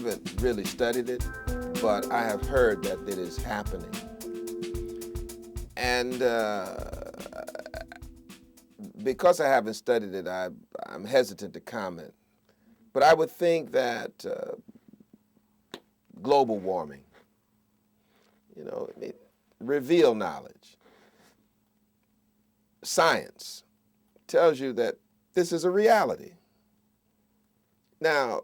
haven't really studied it, but I have heard that it is happening. And because I haven't studied it, I'm hesitant to comment. But I would think that global warming, reveal knowledge. Science tells you that this is a reality. Now,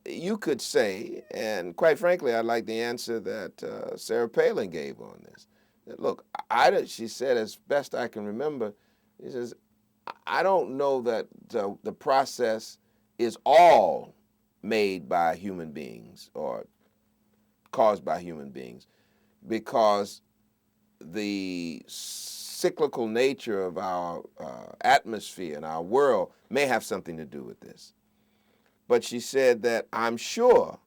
you could say, and quite frankly, I like the answer that Sarah Palin gave on this. That, look, she said, as best I can remember, she says, I don't know that the process is all made by human beings or caused by human beings, because the cyclical nature of our atmosphere and our world may have something to do with this. But she said that I'm sure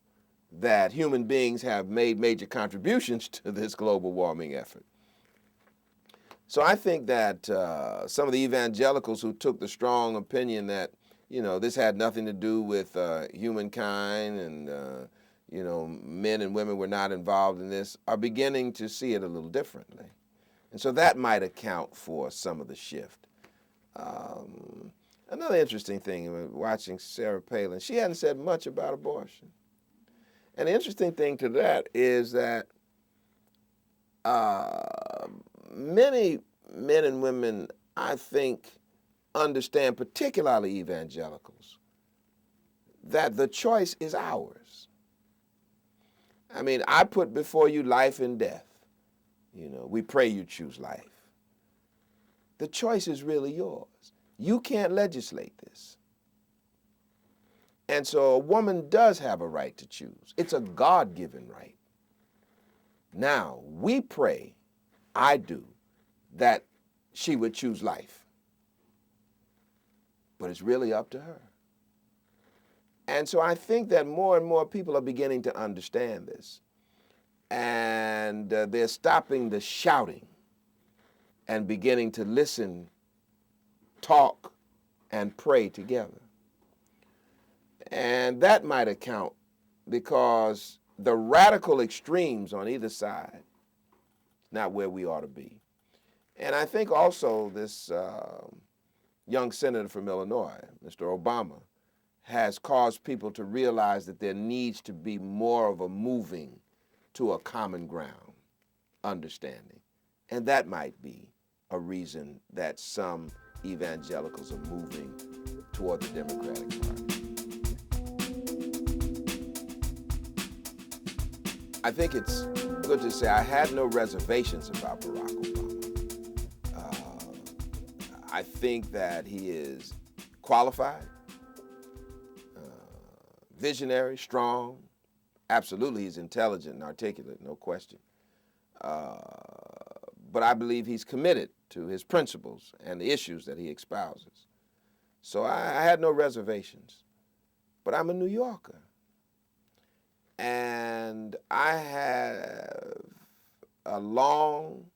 that human beings have made major contributions to this global warming effort. So I think that some of the evangelicals who took the strong opinion that, this had nothing to do with humankind and, men and women were not involved in this, are beginning to see it a little differently. And so that might account for some of the shift. Another interesting thing, watching Sarah Palin, she hadn't said much about abortion. And the interesting thing to that is that many men and women, I think, understand, particularly evangelicals, that the choice is ours. I mean, I put before you life and death. We pray you choose life. The choice is really yours. You can't legislate this. And so a woman does have a right to choose. It's a God-given right. Now, we pray, I do, that she would choose life. But it's really up to her. And so I think that more and more people are beginning to understand this. And they're stopping the shouting and beginning to listen, talk, and pray together. And that might account because the radical extremes on either side, not where we ought to be. And I think also this young senator from Illinois, Mr. Obama, has caused people to realize that there needs to be more of a moving to a common ground understanding. And that might be a reason that some evangelicals are moving toward the Democratic Party. I think it's good to say I had no reservations about Barack Obama. I think that he is qualified, visionary, strong. Absolutely, he's intelligent and articulate, no question. But I believe he's committed to his principles and the issues that he espouses. So I had no reservations. But I'm a New Yorker. And I have a long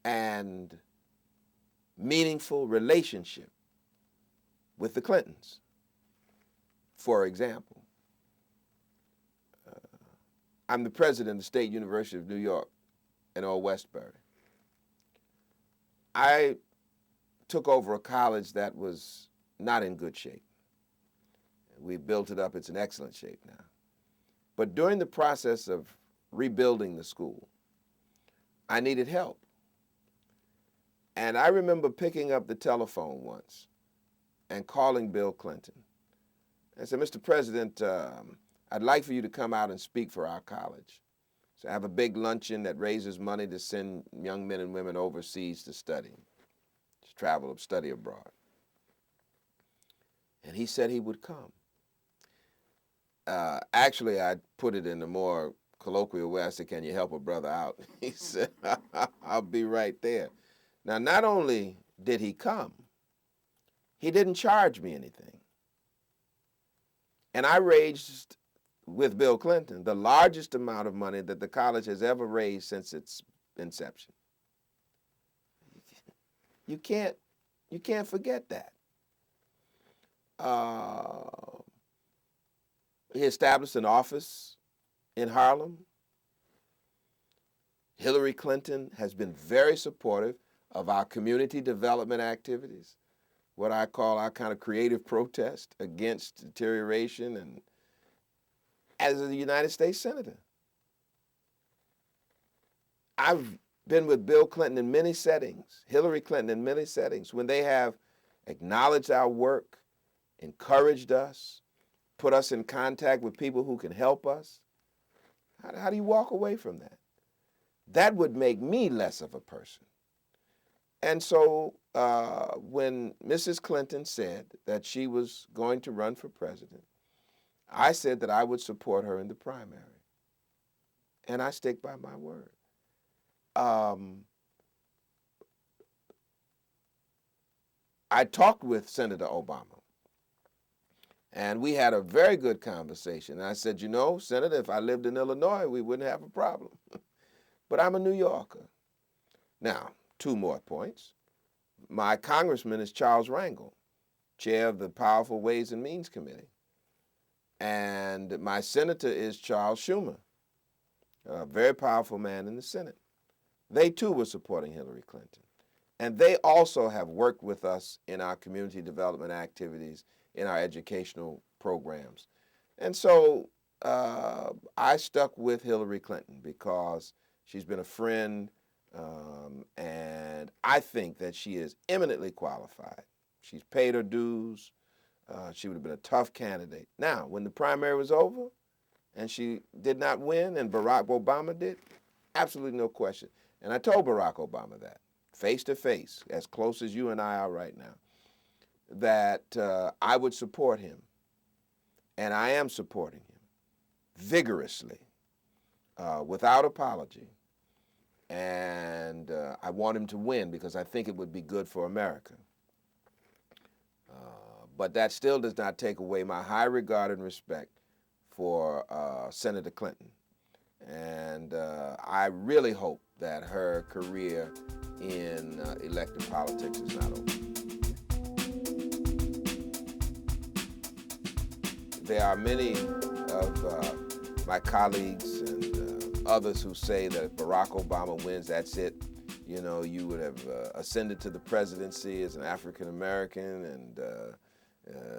and meaningful relationship with the Clintons. For example, I'm the president of the State University of New York in Old Westbury. I took over a college that was not in good shape. We built it up. It's in excellent shape now. But during the process of rebuilding the school, I needed help. And I remember picking up the telephone once and calling Bill Clinton. I said, Mr. President, I'd like for you to come out and speak for our college. So I have a big luncheon that raises money to send young men and women overseas to study, to travel, study abroad. And he said he would come. Actually, I put it in a more colloquial way. I said, can you help a brother out? He said, I'll be right there. Now, not only did he come, he didn't charge me anything. And I raised, with Bill Clinton, the largest amount of money that the college has ever raised since its inception. You can't forget that. He established an office in Harlem. Hillary Clinton has been very supportive of our community development activities, what I call our kind of creative protest against deterioration, and as a United States Senator. I've been with Bill Clinton in many settings, Hillary Clinton in many settings, when they have acknowledged our work, encouraged us, put us in contact with people who can help us. How do you walk away from that? That would make me less of a person. And so when Mrs. Clinton said that she was going to run for president, I said that I would support her in the primary. And I stick by my word. I talked with Senator Obama, and we had a very good conversation. And I said, you know, Senator, if I lived in Illinois, we wouldn't have a problem. But I'm a New Yorker. Now, 2 more points. My congressman is Charles Rangel, chair of the Powerful Ways and Means Committee. And my senator is Charles Schumer, a very powerful man in the Senate. They, too, were supporting Hillary Clinton. And they also have worked with us in our community development activities, in our educational programs. And so I stuck with Hillary Clinton because she's been a friend, and I think that she is eminently qualified. She's paid her dues. She would have been a tough candidate. Now, when the primary was over and she did not win and Barack Obama did, absolutely no question. And I told Barack Obama that, face to face, as close as you and I are right now, that I would support him. And I am supporting him vigorously, without apology. And I want him to win because I think it would be good for America. But that still does not take away my high regard and respect for Senator Clinton. And I really hope that her career in elected politics is not over. There are many of my colleagues and others who say that if Barack Obama wins, that's it. You know, you would have ascended to the presidency as an African American, and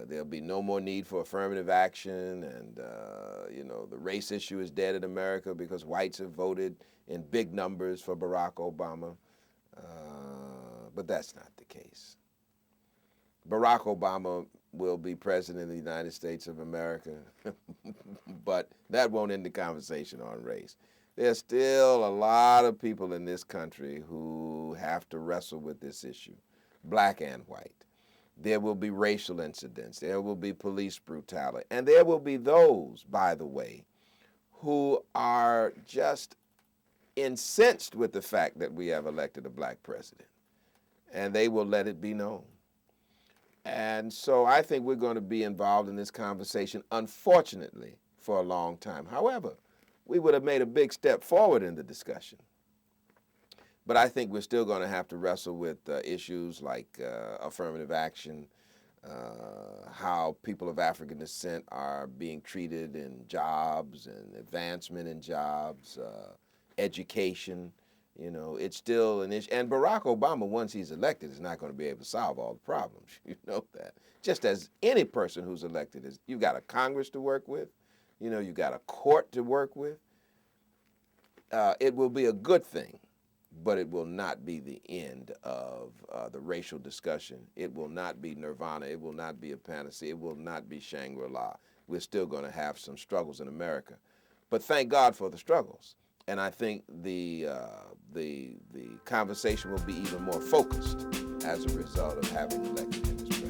there'll be no more need for affirmative action, and you know, the race issue is dead in America because whites have voted in big numbers for Barack Obama. But that's not the case. Barack Obama will be president of the United States of America, but that won't end the conversation on race. There's still a lot of people in this country who have to wrestle with this issue, black and white. There will be racial incidents. There will be police brutality. And there will be those, by the way, who are just incensed with the fact that we have elected a black president. And they will let it be known. And so I think we're going to be involved in this conversation, unfortunately, for a long time. However, we would have made a big step forward in the discussion. But I think we're still going to have to wrestle with issues like affirmative action, how people of African descent are being treated in jobs and advancement in jobs, education. You know, it's still an issue. And Barack Obama, once he's elected, is not going to be able to solve all the problems. You know that. Just as any person who's elected is, you've got a Congress to work with. You know, you've got a court to work with. It will be a good thing, but it will not be the end of the racial discussion. It will not be nirvana. It will not be a panacea. It will not be Shangri-La. We're still going to have some struggles in America. But thank God for the struggles. And I think the conversation will be even more focused as a result of having elected him as president.